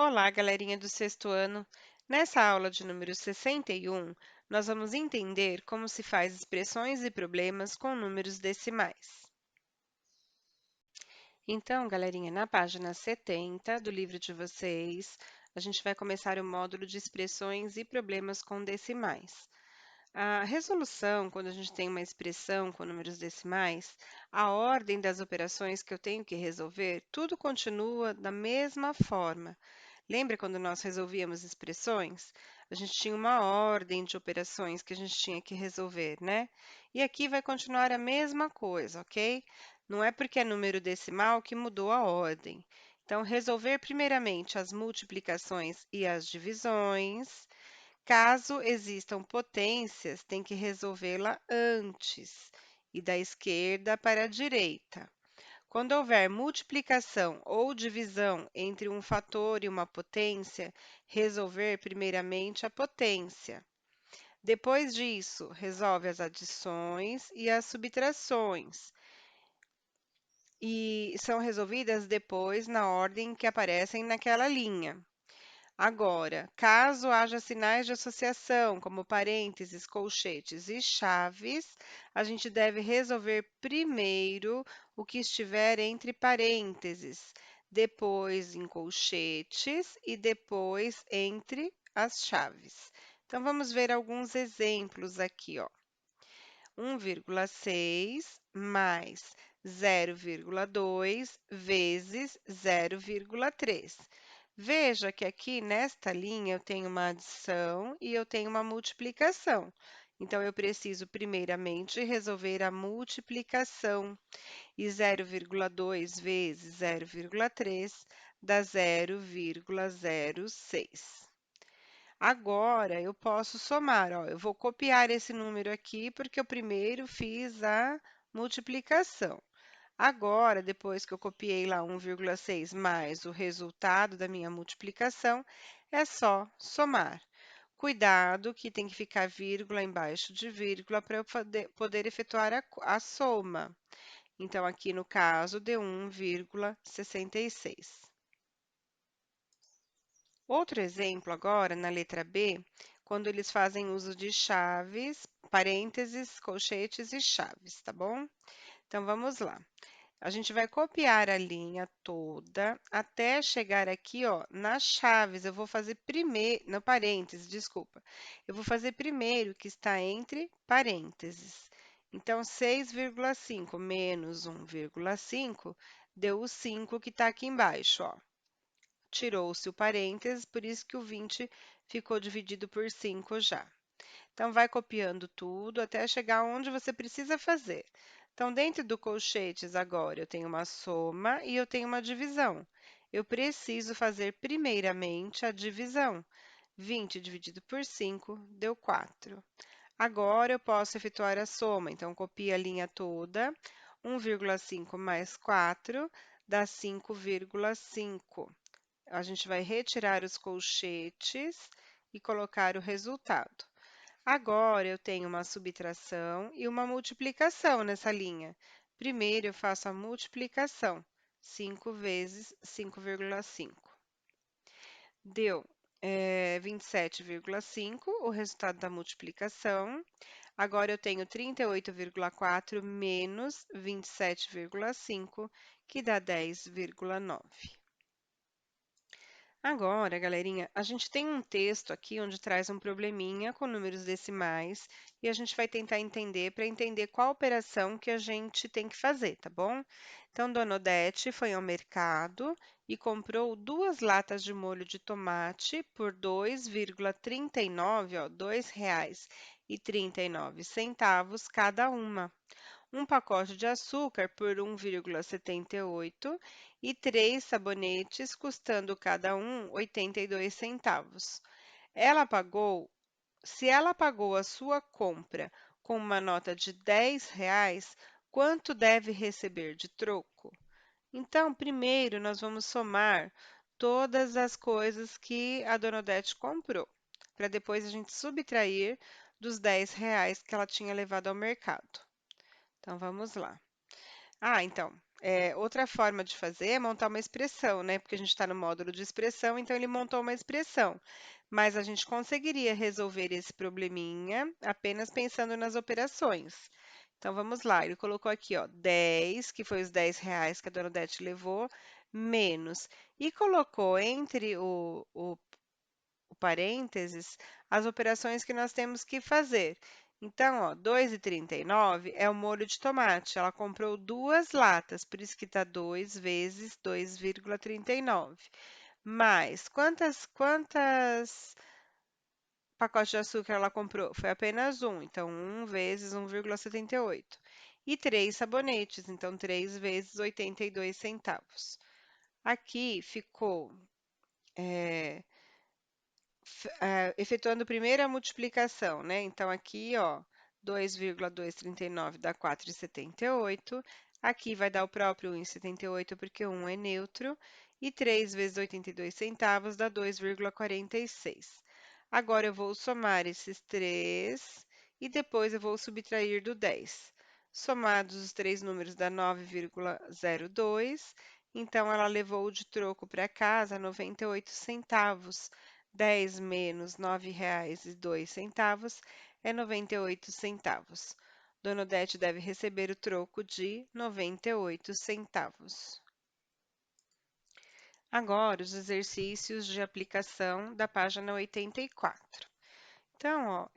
Olá, galerinha do sexto ano. Nessa aula de número 61, nós vamos entender como se faz expressões e problemas com números decimais. Então, galerinha, na página 70 do livro de vocês, a gente vai começar o módulo de expressões e problemas com decimais. A resolução, quando a gente tem uma expressão com números decimais, a ordem das operações que eu tenho que resolver, tudo continua da mesma forma. Lembra quando nós resolvíamos expressões? A gente tinha uma ordem de operações que a gente tinha que resolver, né? E aqui vai continuar a mesma coisa, ok? Não é porque é número decimal que mudou a ordem. Então, resolver primeiramente as multiplicações e as divisões. Caso existam potências, tem que resolvê-la antes, e da esquerda para a direita. Quando houver multiplicação ou divisão entre um fator e uma potência, resolver primeiramente a potência. Depois disso, resolve as adições e as subtrações. E são resolvidas depois na ordem que aparecem naquela linha. Agora, caso haja sinais de associação, como parênteses, colchetes e chaves, a gente deve resolver primeiro o que estiver entre parênteses, depois em colchetes e depois entre as chaves. Então, vamos ver alguns exemplos aqui, ó. 1,6 mais 0,2 vezes 0,3. Veja que aqui nesta linha eu tenho uma adição e eu tenho uma multiplicação. Então, eu preciso primeiramente resolver a multiplicação. E 0,2 vezes 0,3 dá 0,06. Agora, eu posso somar, ó, eu vou copiar esse número aqui, porque eu primeiro fiz a multiplicação. Agora, depois que eu copiei lá 1,6 mais o resultado da minha multiplicação, é só somar. Cuidado que tem que ficar vírgula embaixo de vírgula para eu poder efetuar a soma. Então, aqui no caso, deu 1,66. Outro exemplo agora, na letra B, quando eles fazem uso de chaves, parênteses, colchetes e chaves, tá bom? Então, vamos lá. A gente vai copiar a linha toda até chegar aqui, ó, nas chaves. Eu vou fazer primeiro, no parênteses, desculpa. Eu vou fazer primeiro o que está entre parênteses. Então, 6,5 menos 1,5 deu o 5 que está aqui embaixo, ó. Tirou-se o parênteses, por isso que o 20 ficou dividido por 5 já. Então, vai copiando tudo até chegar onde você precisa fazer. Então, dentro do colchetes, agora, eu tenho uma soma e eu tenho uma divisão. Eu preciso fazer primeiramente a divisão. 20 dividido por 5 deu 4. Agora, eu posso efetuar a soma. Então, copia a linha toda. 1,5 mais 4 dá 5,5. A gente vai retirar os colchetes e colocar o resultado. Agora, eu tenho uma subtração e uma multiplicação nessa linha. Primeiro, eu faço a multiplicação. 5 vezes 5,5. Deu 27,5, o resultado da multiplicação. Agora, eu tenho 38,4 menos 27,5, que dá 10,9. Agora, galerinha, a gente tem um texto aqui onde traz um probleminha com números decimais e a gente vai tentar entender para entender qual operação que a gente tem que fazer, tá bom? Então, Dona Odete foi ao mercado e comprou 2 latas de molho de tomate por 2,39, ó, R$ 2,39 cada uma. Um pacote de açúcar por 1,78 e 3 sabonetes custando cada um 82 centavos. Ela pagou, se ela pagou a sua compra com uma nota de R$ 10, quanto deve receber de troco? Então, primeiro nós vamos somar todas as coisas que a Dona Odete comprou, para depois a gente subtrair dos R$ 10 que ela tinha levado ao mercado. Então, vamos lá. Então, outra forma de fazer é montar uma expressão, né? Porque a gente está no módulo de expressão, então ele montou uma expressão. Mas a gente conseguiria resolver esse probleminha apenas pensando nas operações. Então vamos lá, ele colocou aqui, ó, 10, que foi os R$ 10 que a dona Odete levou, menos. E colocou entre o parênteses as operações que nós temos que fazer. Então, ó, 2,39 é o molho de tomate. Ela comprou 2 latas, por isso que está 2 vezes 2,39. Mais, quantas pacotes de açúcar ela comprou? Foi apenas um, então 1 vezes 1,78. E 3 sabonetes, então 3 vezes 82 centavos. Aqui ficou efetuando primeiro a multiplicação, né? Então, aqui, ó, 2,239 dá 4,78. Aqui vai dar o próprio 1,78 porque 1 é neutro. E 3 vezes 82 centavos dá 2,46. Agora eu vou somar esses três e depois eu vou subtrair do 10. Somados os três números dá 9,02. Então, ela levou de troco para casa 98 centavos. 10 menos R$ 9,02 é 98 centavos. Dona Odete deve receber o troco de 98 centavos. Agora, os exercícios de aplicação da página 84. Então, ó,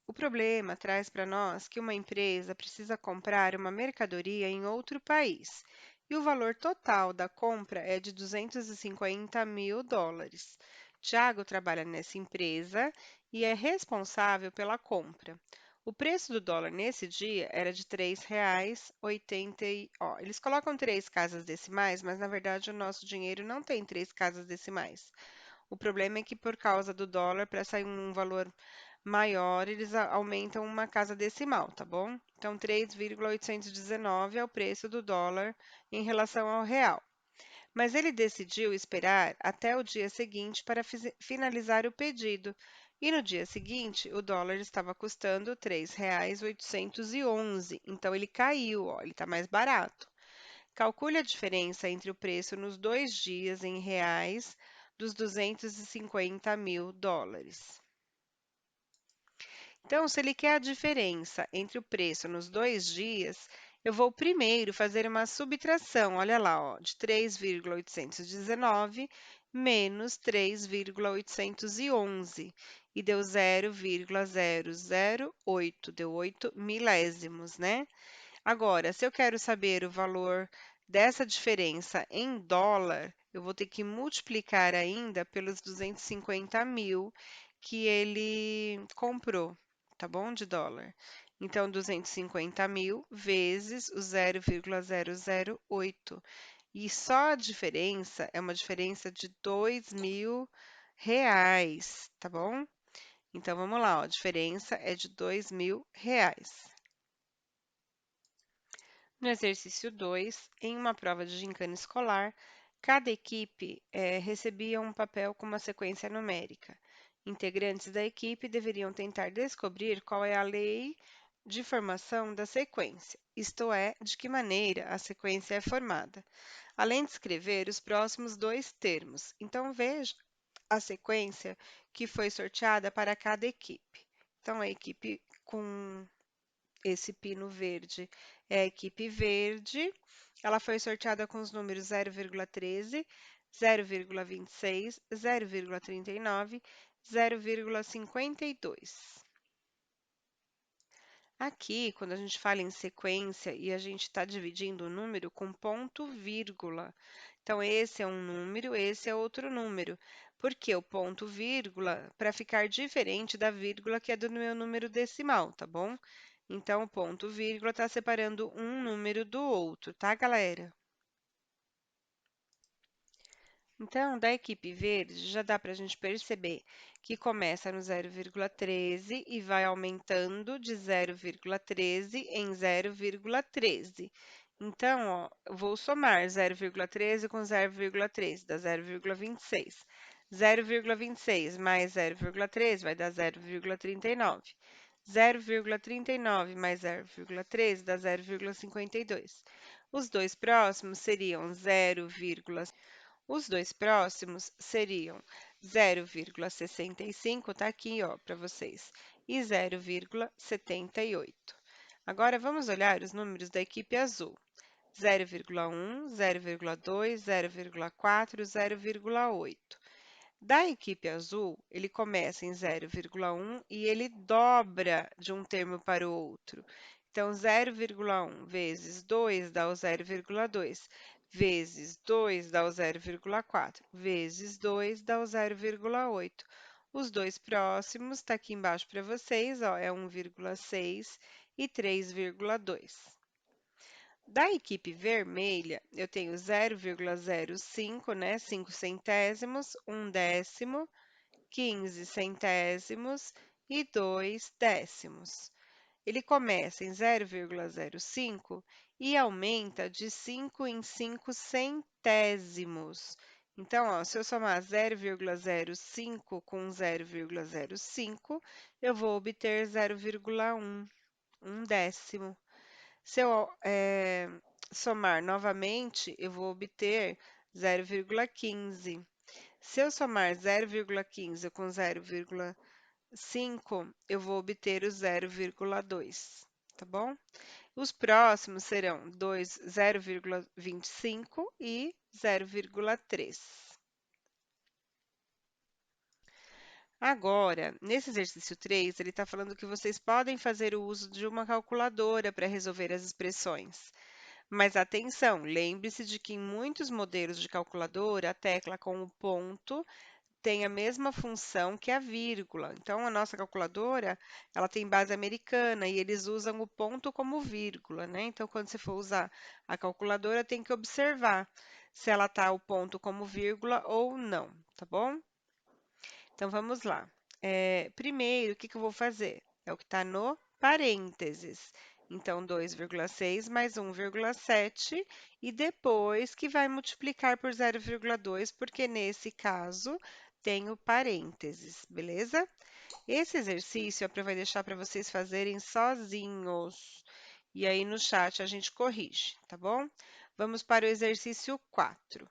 o problema traz para nós que uma empresa precisa comprar uma mercadoria em outro país e o valor total da compra é de 250 mil dólares. Tiago trabalha nessa empresa e é responsável pela compra. O preço do dólar nesse dia era de R$ 3,80. Ó, eles colocam três casas decimais, mas na verdade o nosso dinheiro não tem três casas decimais. O problema é que por causa do dólar, para sair um valor maior, eles aumentam uma casa decimal, tá bom? Então, 3,819 é o preço do dólar em relação ao real. Mas ele decidiu esperar até o dia seguinte para finalizar o pedido. E no dia seguinte, o dólar estava custando R$ 3,811. Então, ele caiu, ó, ele está mais barato. Calcule a diferença entre o preço nos 2 dias em reais dos 250 mil dólares. Então, se ele quer a diferença entre o preço nos 2 dias, eu vou primeiro fazer uma subtração, olha lá, ó, de 3,819 menos 3,811 e deu 0,008, deu 8 milésimos, né? Agora, se eu quero saber o valor dessa diferença em dólar, eu vou ter que multiplicar ainda pelos 250 mil que ele comprou, tá bom? De dólar. Então, 250 mil vezes o 0,008. E só a diferença é uma diferença de R$ 2.000, tá bom? Então, vamos lá, ó, a diferença é de R$ 2.000. No exercício 2, em uma prova de gincana escolar, cada equipe recebia um papel com uma sequência numérica. Integrantes da equipe deveriam tentar descobrir qual é a lei de formação da sequência, isto é, de que maneira a sequência é formada, além de escrever os próximos dois termos. Então, veja a sequência que foi sorteada para cada equipe. Então, a equipe com esse pino verde é a equipe verde. Ela foi sorteada com os números 0,13, 0,26, 0,39, 0,52. Aqui, quando a gente fala em sequência e a gente está dividindo o número com ponto vírgula. Então, esse é um número, esse é outro número. Porque o ponto vírgula, para ficar diferente da vírgula que é do meu número decimal, tá bom? Então, o ponto vírgula está separando um número do outro, tá, galera? Então, da equipe verde, já dá para a gente perceber que começa no 0,13 e vai aumentando de 0,13 em 0,13. Então, ó, eu vou somar 0,13 com 0,13, dá 0,26. 0,26 mais 0,13 vai dar 0,39. 0,39 mais 0,13 dá 0,52. Os dois próximos seriam 0,65, tá aqui, ó, para vocês, e 0,78. Agora vamos olhar os números da equipe azul. 0,1, 0,2, 0,4, 0,8. Da equipe azul, ele começa em 0,1 e ele dobra de um termo para o outro. Então, 0,1 vezes 2 dá o 0,2, vezes 2 dá o 0,4, vezes 2 dá o 0,8. Os dois próximos, está aqui embaixo para vocês, ó, é 1,6 e 3,2. Da equipe vermelha, eu tenho 0,05, né, 5 centésimos, 1 décimo, 15 centésimos e 2 décimos. Ele começa em 0,05 e aumenta de 5 em 5 centésimos. Então, ó, se eu somar 0,05 com 0,05, eu vou obter 0,1, um décimo. Se eu somar novamente, eu vou obter 0,15. Se eu somar 0,15 com 0,5, eu vou obter o 0,2, tá bom? Os próximos serão 0,25 e 0,3. Agora, nesse exercício 3, ele está falando que vocês podem fazer o uso de uma calculadora para resolver as expressões. Mas atenção, lembre-se de que em muitos modelos de calculadora, a tecla com o ponto tem a mesma função que a vírgula. Então, a nossa calculadora, ela tem base americana e eles usam o ponto como vírgula, né? Então, quando você for usar a calculadora, tem que observar se ela tá o ponto como vírgula ou não, tá bom? Então, vamos lá. Primeiro, o que que eu vou fazer? É o que está no parênteses. Então, 2,6 mais 1,7 e depois que vai multiplicar por 0,2, porque nesse caso tem o parênteses, beleza? Esse exercício vai deixar para vocês fazerem sozinhos. E aí no chat a gente corrige, tá bom? Vamos para o exercício 4.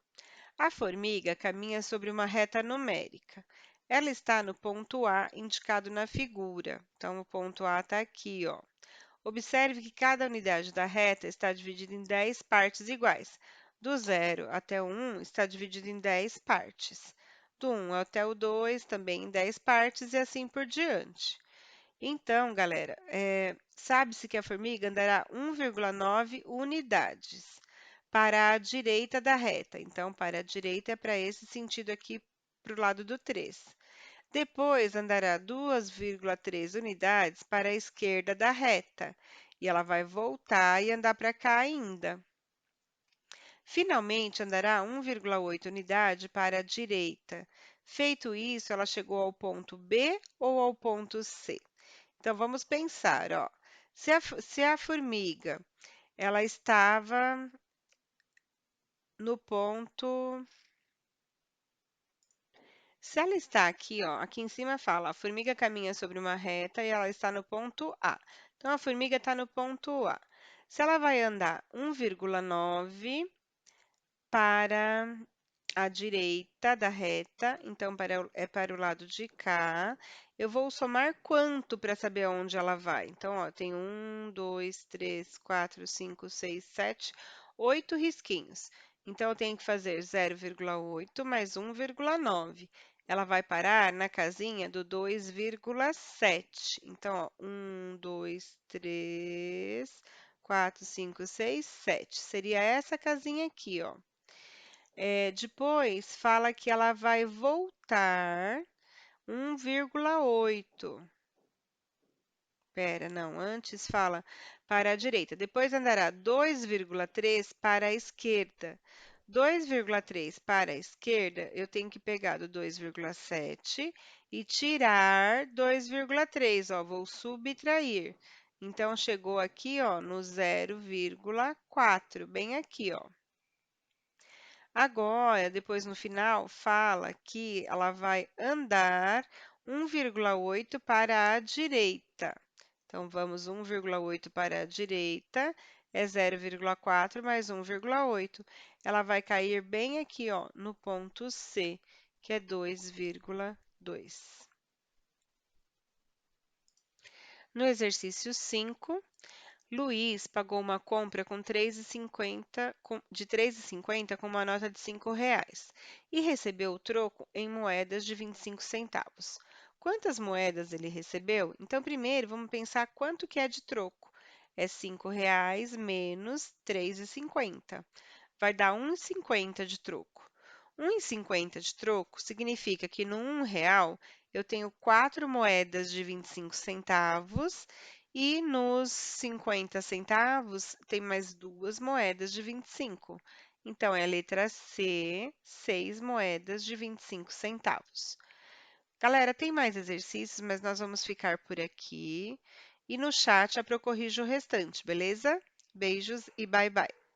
A formiga caminha sobre uma reta numérica. Ela está no ponto A, indicado na figura. Então, o ponto A está aqui, ó. Observe que cada unidade da reta está dividida em 10 partes iguais. Do 0 até o 1 está dividido em 10 partes. Do 1 até o 2 também em 10 partes e assim por diante. Então, galera, sabe-se que a formiga andará 1,9 unidades para a direita da reta. Então, para a direita é para esse sentido aqui, para o lado do 3. Depois, andará 2,3 unidades para a esquerda da reta. E ela vai voltar e andar para cá ainda. Finalmente, andará 1,8 unidade para a direita. Feito isso, ela chegou ao ponto B ou ao ponto C? Então, vamos pensar, ó. Se a formiga, ela estava no ponto... Se ela está aqui, ó, aqui em cima fala, a formiga caminha sobre uma reta e ela está no ponto A. Então, a formiga está no ponto A. Se ela vai andar 1,9 para a direita da reta, então é para o lado de cá. Eu vou somar quanto para saber aonde ela vai. Então, ó, tem 1, 2, 3, 4, 5, 6, 7, 8 risquinhos. Então, eu tenho que fazer 0,8 mais 1,9. Ela vai parar na casinha do 2,7. Então, ó, 1, 2, 3, 4, 5, 6, 7. Seria essa casinha aqui, ó. Depois fala que ela vai voltar 1,8. Pera, não, antes fala para a direita. Depois andará 2,3 para a esquerda. 2,3 para a esquerda, eu tenho que pegar do 2,7 e tirar 2,3, ó, vou subtrair. Então, chegou aqui, ó, no 0,4, bem aqui, ó. Agora, depois no final, fala que ela vai andar 1,8 para a direita. Então, vamos 1,8 para a direita. é 0,4 mais 1,8. Ela vai cair bem aqui, ó, no ponto C, que é 2,2. No exercício 5, Luiz pagou uma compra com 3,50 de 3,50 com uma nota de R$ 5 e recebeu o troco em moedas de 25 centavos. Quantas moedas ele recebeu? Então, primeiro, vamos pensar quanto que é de troco. É R$ 5 menos 3,50. Vai dar 1,50 de troco. 1,50 de troco significa que no R$ 1 eu tenho 4 moedas de 25 centavos e nos 50 centavos tem mais 2 moedas de 25. Então, é a letra C, 6 moedas de 25 centavos. Galera, tem mais exercícios, mas nós vamos ficar por aqui. E no chat eu corrijo o restante, beleza? Beijos e bye bye.